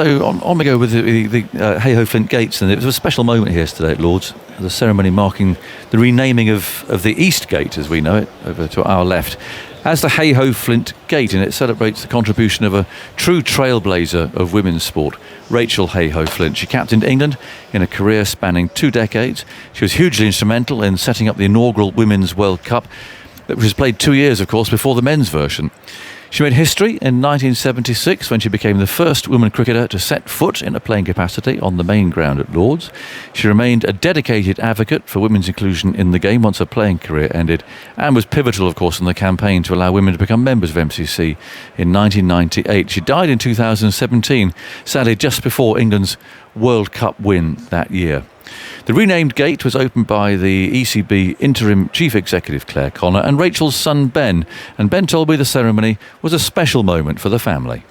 So on we go with the Hayhoe Flint Gates, and it was a special moment here today at Lord's, the ceremony marking the renaming of the East Gate, as we know it, over to our left, as the Hayhoe Flint Gate, and it celebrates the contribution of a true trailblazer of women's sport, Rachel Hayhoe Flint. She captained England in a career spanning 2 decades. She was hugely instrumental in setting up the inaugural Women's World Cup, which was played 2 years, of course, before the men's version. She made history in 1976 when she became the first woman cricketer to set foot in a playing capacity on the main ground at Lord's. She remained a dedicated advocate for women's inclusion in the game once her playing career ended, and was pivotal, of course, in the campaign to allow women to become members of MCC in 1998. She died in 2017, sadly just before England's World Cup win that year. The renamed gate was opened by the ECB interim chief executive Claire Connor and Rachel's son Ben, and Ben told me the ceremony was a special moment for the family.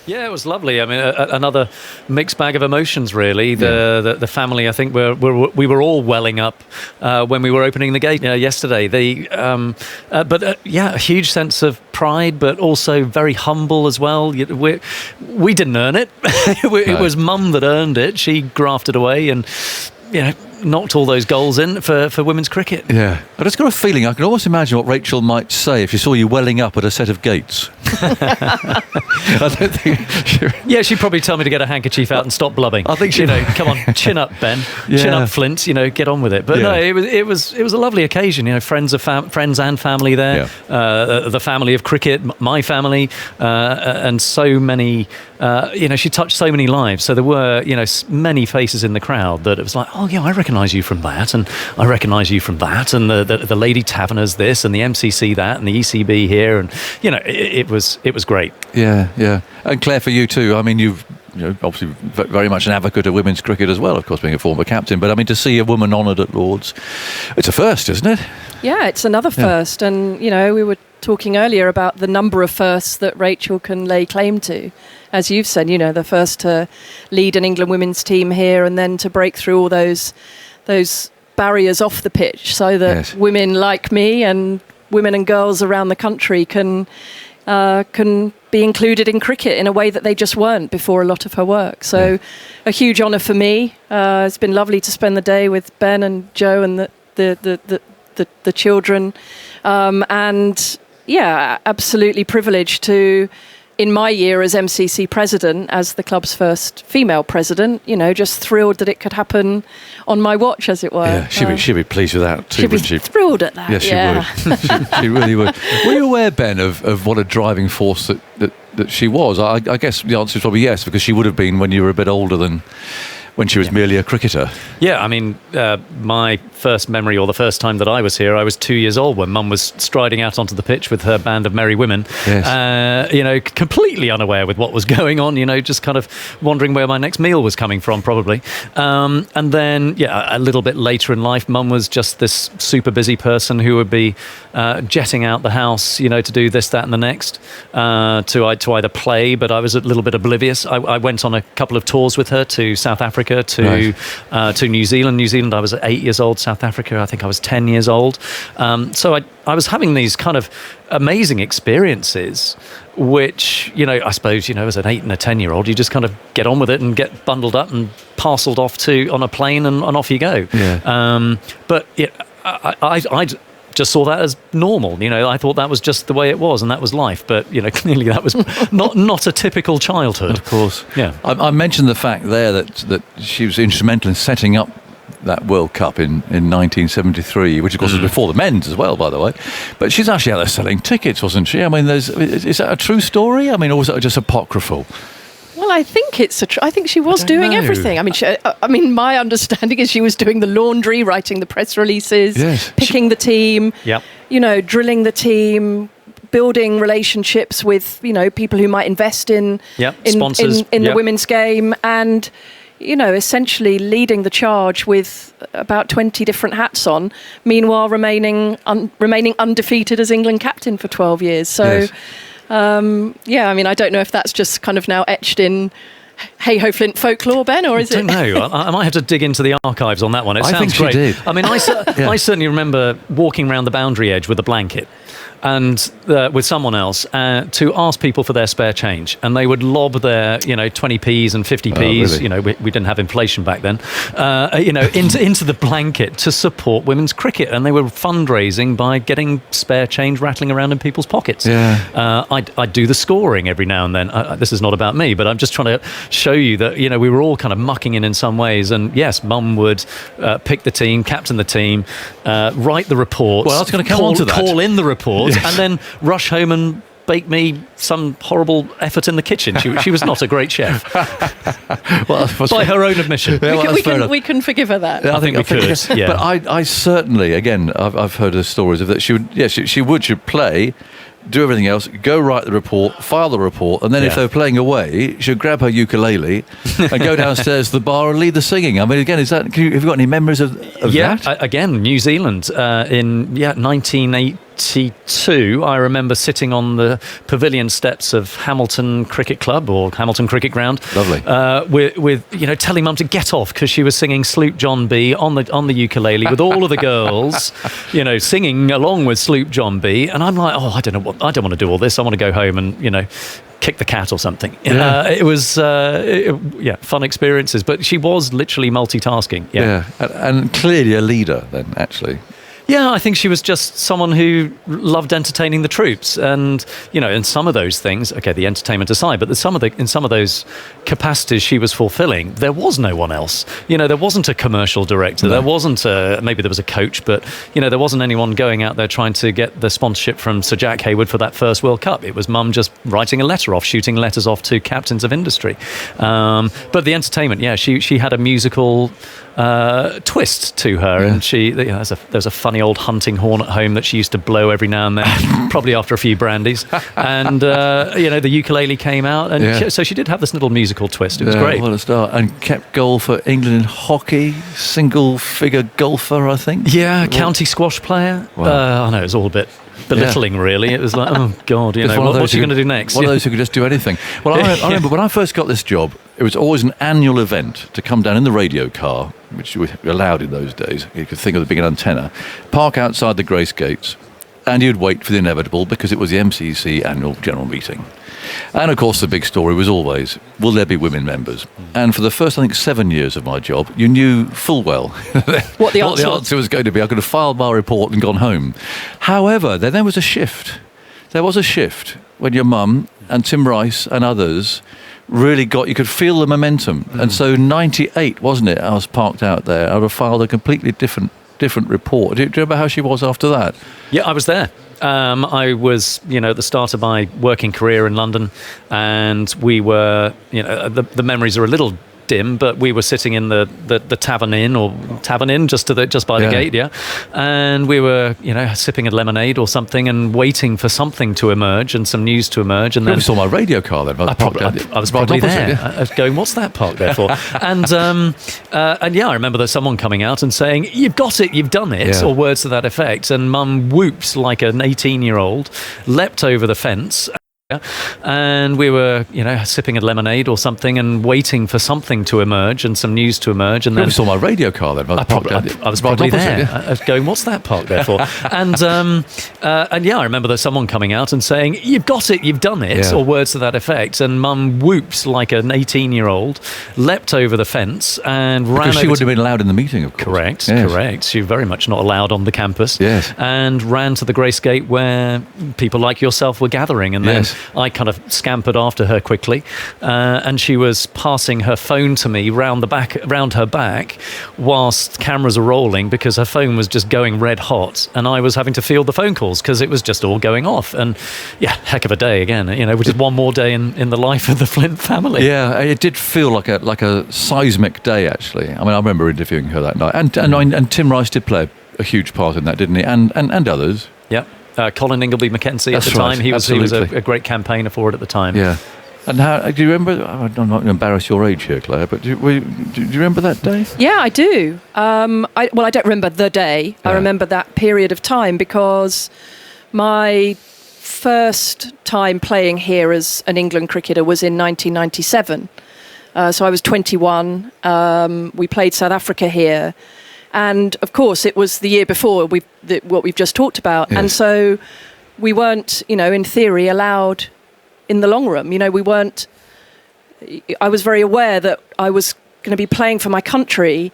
Yeah, it was lovely. I mean, another mixed bag of emotions, really. The family, I think, we were all welling up when we were opening the gate yesterday. A huge sense of pride, but also very humble as well. We didn't earn it. It was Mum that earned it. She grafted away and knocked all those goals in for women's cricket. Yeah. I just got a feeling, I can almost imagine what Rachel might say if she saw you welling up at a set of gates. I don't think she'd probably tell me to get a handkerchief out and stop blubbing. I think come on, chin up, Ben. Yeah. Chin up, Flint. Get on with it. But no, it was a lovely occasion. Friends and family there. Yeah. The family of cricket, my family, and so many. She touched so many lives. So there were many faces in the crowd that it was like, oh yeah, I recognise you from that, and I recognise you from that, and the Lady Taverners this, and the MCC that, and the ECB here, and it was great. Yeah. And Claire, for you too. I mean, you've obviously very much an advocate of women's cricket as well, of course, being a former captain. But I mean, to see a woman honoured at Lord's, it's a first, isn't it? Yeah, it's another first. And we were talking earlier about the number of firsts that Rachel can lay claim to. As you've said, the first to lead an England women's team here, and then to break through all those barriers off the pitch, so that women like me and women and girls around the country can be included in cricket in a way that they just weren't before a lot of her work. So a huge honour for me. It's been lovely to spend the day with Ben and Joe and the children. Absolutely privileged to, in my year as MCC president, as the club's first female president, just thrilled that it could happen on my watch, as it were. Yeah, she'd be pleased with that too, wouldn't she? Thrilled at that. Yes, she would. She really would. Were you aware, Ben, of what a driving force that she was? I guess the answer is probably yes, because she would have been when you were a bit older than when she was merely a cricketer. Yeah, I mean, my first memory, or the first time that I was here, I was 2 years old when Mum was striding out onto the pitch with her band of merry women. Yes. Completely unaware with what was going on, just kind of wondering where my next meal was coming from, probably. And then, a little bit later in life, Mum was just this super busy person who would be jetting out the house, to do this, that and the next, to either play, but I was a little bit oblivious. I went on a couple of tours with her to South Africa, to New Zealand. New Zealand, I was 8 years old. South Africa, I think I was 10 years old. So I was having these kind of amazing experiences, which, I suppose, as an 8 and a 10-year-old, you just kind of get on with it and get bundled up and parcelled off on a plane and off you go. Yeah. I just saw that as normal. I thought that was just the way it was, and that was life. But clearly that was not a typical childhood. Of course. Yeah. I mentioned the fact there that she was instrumental in setting up that World Cup in 1973, which of course was before the men's as well, by the way. But she's actually out there selling tickets, wasn't she? I mean, is that a true story? I mean, or was it just apocryphal? Well, I think I think she was doing everything. I mean, my understanding is she was doing the laundry, writing the press releases, picking the team, drilling the team, building relationships with people who might invest in sponsors in the women's game, and essentially leading the charge with about 20 different hats on. Meanwhile, remaining undefeated as England captain for 12 years. So. Yes. I don't know if that's just kind of now etched in Hayhoe Flint folklore, Ben, or is I it? don't know. I might have to dig into the archives on that one. It I sounds think she great. did. I mean, I certainly remember walking around the boundary edge with a blanket and with someone else to ask people for their spare change, and they would lob their 20p's and 50p's. Really? We didn't have inflation back then. Into the blanket to support women's cricket, and they were fundraising by getting spare change rattling around in people's pockets. Yeah. I'd do the scoring every now and then. This is not about me, but I'm just trying to show you that we were all kind of mucking in some ways. And yes, Mum would pick the team, captain the team, write the reports. Well, I was going to come on to that. Call in the report, Yes. and then rush home and bake me some horrible effort in the kitchen. She was not a great chef. Well, By her own admission. Yeah, we can forgive her that. I think we could. Yeah. But I certainly, again, I've heard of stories of that. She'd play, do everything else, go write the report, file the report, and then if Yeah. they were playing away, she'd grab her ukulele and go downstairs to the bar and lead the singing. I mean, again, have you got any memories of that? Again, New Zealand in 1982. I remember sitting on the pavilion steps of Hamilton Cricket Club or Hamilton Cricket Ground. Lovely. With telling Mum to get off because she was singing Sloop John B on the ukulele with all of the girls, singing along with Sloop John B. And I'm like, I don't want to do all this. I want to go home and kick the cat or something. Yeah. It was fun experiences, but she was literally multitasking. Yeah. And clearly a leader then, actually. Yeah, I think she was just someone who loved entertaining the troops, and in some of those things, okay, the entertainment aside, but in some of those capacities she was fulfilling, there was no one else. There wasn't a commercial director, there wasn't maybe there was a coach, but there wasn't anyone going out there trying to get the sponsorship from Sir Jack Hayward for that first World Cup. It was Mum just writing a letter off, shooting letters off to captains of industry. But the entertainment, she had a musical twist to her, and there's a funny old hunting horn at home that she used to blow every now and then, probably after a few brandies. And the ukulele came out, and so she did have this little musical twist. It was great. What a start! And kept goal for England in hockey, single-figure golfer, I think. Yeah, county squash player. Wow. I know it was all a bit belittling, really. It was like, oh God, what's she going to do next? One of those who could just do anything. Well, I remember when I first got this job, it was always an annual event to come down in the radio car, which you were allowed in those days. You could think of the big antenna, park outside the Grace Gates, and you'd wait for the inevitable because it was the MCC annual general meeting. And of course the big story was always, will there be women members? And for the first, I think, 7 years of my job, you knew full well what the answer was going to be. I could have filed my report and gone home. However, then there was a shift. There was a shift when your mum and Tim Rice and others really you could feel the momentum. And so 98, wasn't it? I was parked out there. I would have filed a completely different report. Do you remember how she was after that? Yeah, I was there. I was, at the start of my working career in London, and we were, the memories are a little dim, but we were sitting in the Tavern Inn just by the gate, and we were sipping a lemonade or something and waiting for something to emerge and some news to emerge. And then you saw my radio car then. I was probably there. I was going, what's that parked there for? and I remember there's someone coming out and saying, you've got it, you've done it, or words to that effect. And Mum whooped like an 18-year-old, leapt over the fence. And we were, sipping a lemonade or something and waiting for something to emerge and some news to emerge. And then you saw my radio car then. I was probably there. I was going, what's that parked there for? and I remember there's someone coming out and saying, you've got it, you've done it, or words to that effect. And Mum whooped like an 18-year-old, leapt over the fence and ran. Because she wouldn't have been allowed in the meeting, of Correct. course. She was very much not allowed on the campus. Yes. And ran to the Grace Gate where people like yourself were gathering. And then I kind of scampered after her quickly, and she was passing her phone to me round her back, whilst cameras are rolling because her phone was just going red hot, and I was having to field the phone calls because it was just all going off. And heck of a day again, which is one more day in the life of the Flint family. Yeah, it did feel like a seismic day actually. I mean, I remember interviewing her that night, and Tim Rice did play a huge part in that, didn't he? And others. Yeah. Colin Ingleby Mackenzie at the time. He was a great campaigner for it at the time. Yeah. And how do you remember? I'm not going to embarrass your age here, Claire, but do you remember that day? Yeah, I do. I don't remember the day. I remember that period of time because my first time playing here as an England cricketer was in 1997. So I was 21. We played South Africa here. And of course, it was the year before what we've just talked about. Yes. And so we weren't, in theory, allowed in the long room. I was very aware that I was going to be playing for my country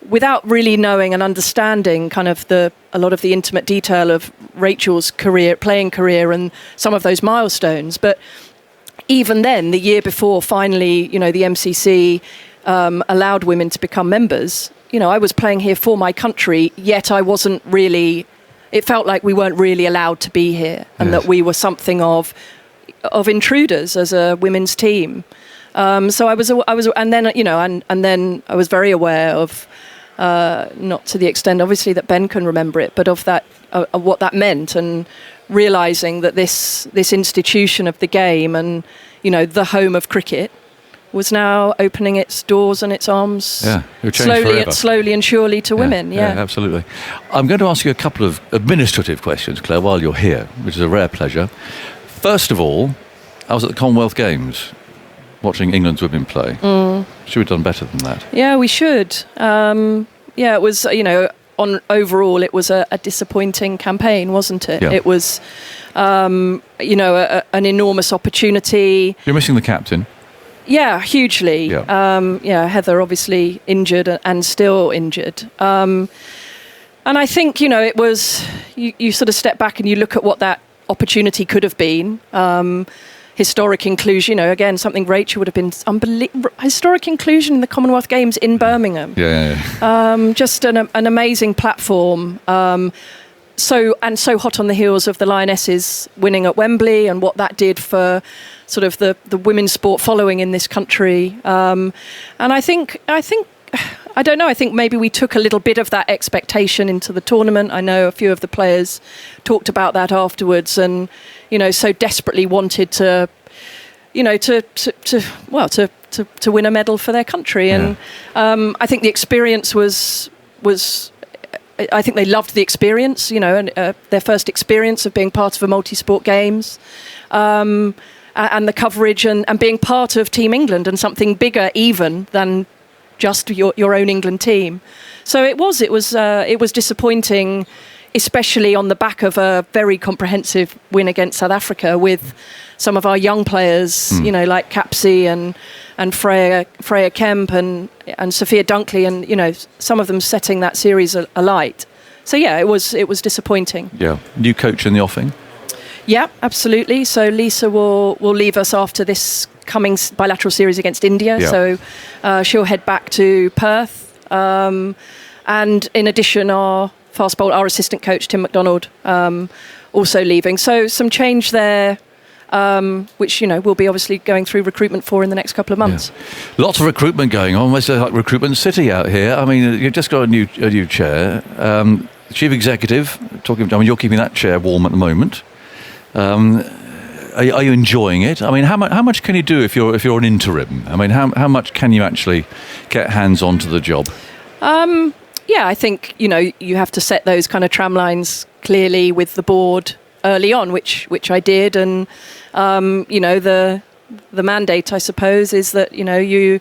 without really knowing and understanding kind of a lot of the intimate detail of Rachel's playing career and some of those milestones. But even then, the year before, finally, the MCC allowed women to become members. I was playing here for my country, yet I wasn't really. It felt like we weren't really allowed to be here, and that we were something of intruders as a women's team. So I was, and then and then I was very aware of, not to the extent obviously that Ben can remember it, but of that, of what that meant, and realising that this institution of the game and the home of cricket was now opening its doors and its arms slowly and surely to women. Yeah, absolutely. I'm going to ask you a couple of administrative questions, Claire, while you're here, which is a rare pleasure. First of all, I was at the Commonwealth Games watching England's women play. Should we have done better than that? Yeah, we should. It was, overall, it was a disappointing campaign, wasn't it? Yeah. It was, an enormous opportunity. You're missing the captain. Yeah, hugely. Yeah. Heather obviously injured and still injured. And I think, it was, you sort of step back and you look at what that opportunity could have been. Historic inclusion, again, something Rachel would have been unbelievable. Historic inclusion in the Commonwealth Games in Birmingham. Just an amazing platform. So hot on the heels of the Lionesses winning at Wembley and what that did for sort of the women's sport following in this country. And I think I don't know, I think maybe we took a little bit of that expectation into the tournament. I know a few of the players talked about that afterwards and, so desperately wanted to win a medal for their country. And I think the experience was I think they loved the experience, and their first experience of being part of a multi-sport games. And the coverage and being part of Team England and something bigger even than just your own England team. So it was disappointing, especially on the back of a very comprehensive win against South Africa with some of our young players, like Capsey and Freya Kemp and Sophia Dunkley, and some of them setting that series alight. So it was disappointing. Yeah, new coach in the offing. Yeah, absolutely. So Lisa will leave us after this coming bilateral series against India. Yeah. So she'll head back to Perth. And in addition, our fast bowler, our assistant coach, Tim McDonald, also leaving. So some change there, which, we'll be obviously going through recruitment for in the next couple of months. Yeah. Lots of recruitment going on. It's like recruitment city out here. I mean, you've just got a new chair. Chief executive, you're keeping that chair warm at the moment. Are you enjoying it? I mean, how much can you do if you're an interim? I mean, how much can you actually get hands onto the job? I think you have to set those kind of tram lines clearly with the board early on, which I did, and the mandate, I suppose, is that you're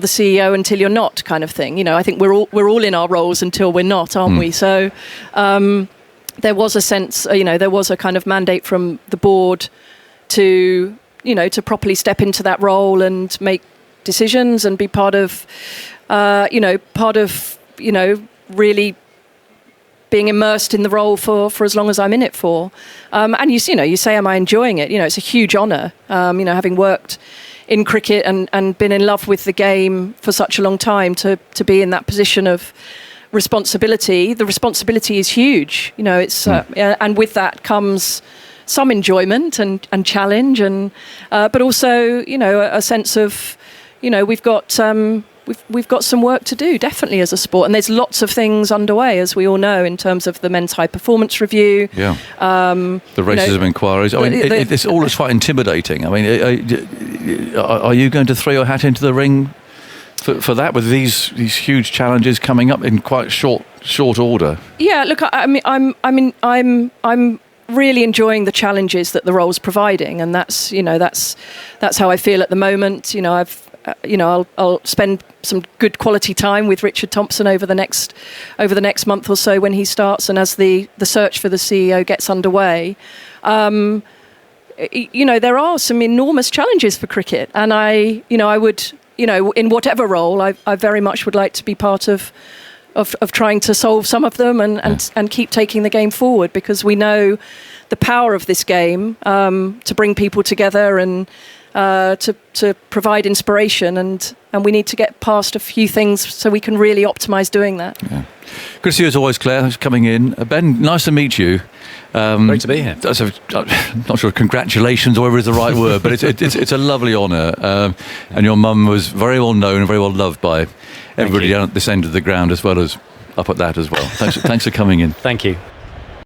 the CEO until you're not, kind of thing. I think we're all in our roles until we're not, aren't we? So. There was a sense, there was a kind of mandate from the board to properly step into that role and make decisions and be part of really being immersed in the role for as long as I'm in it for. And you say, am I enjoying it? It's a huge honour, having worked in cricket and been in love with the game for such a long time to be in that position of responsibility. The responsibility is huge, it's and with that comes some enjoyment and challenge, and but also a sense of we've got some work to do, definitely, as a sport, and there's lots of things underway, as we all know, in terms of the men's high performance review. The racism inquiries. I mean, it's all quite intimidating. I mean, are you going to throw your hat into the ring for that, with these huge challenges coming up in quite short order? Yeah, look, I'm really enjoying the challenges that the role's providing, and that's how I feel at the moment. I'll spend some good quality time with Richard Thompson over the next month or so when he starts, and as the search for the CEO gets underway. There are some enormous challenges for cricket, and I would, in whatever role, I very much would like to be part of trying to solve some of them and keep taking the game forward, because we know the power of this game to bring people together and to provide inspiration, and we need to get past a few things so we can really optimise doing that. Yeah. Good to see you as always, Claire. Thanks for coming in. Ben, nice to meet you. Great to be here. I'm not sure congratulations or whatever is the right word, but it's a lovely honour. And your mum was very well known and very well loved by everybody down at this end of the ground as well as up at that as well. Thanks for coming in. Thank you.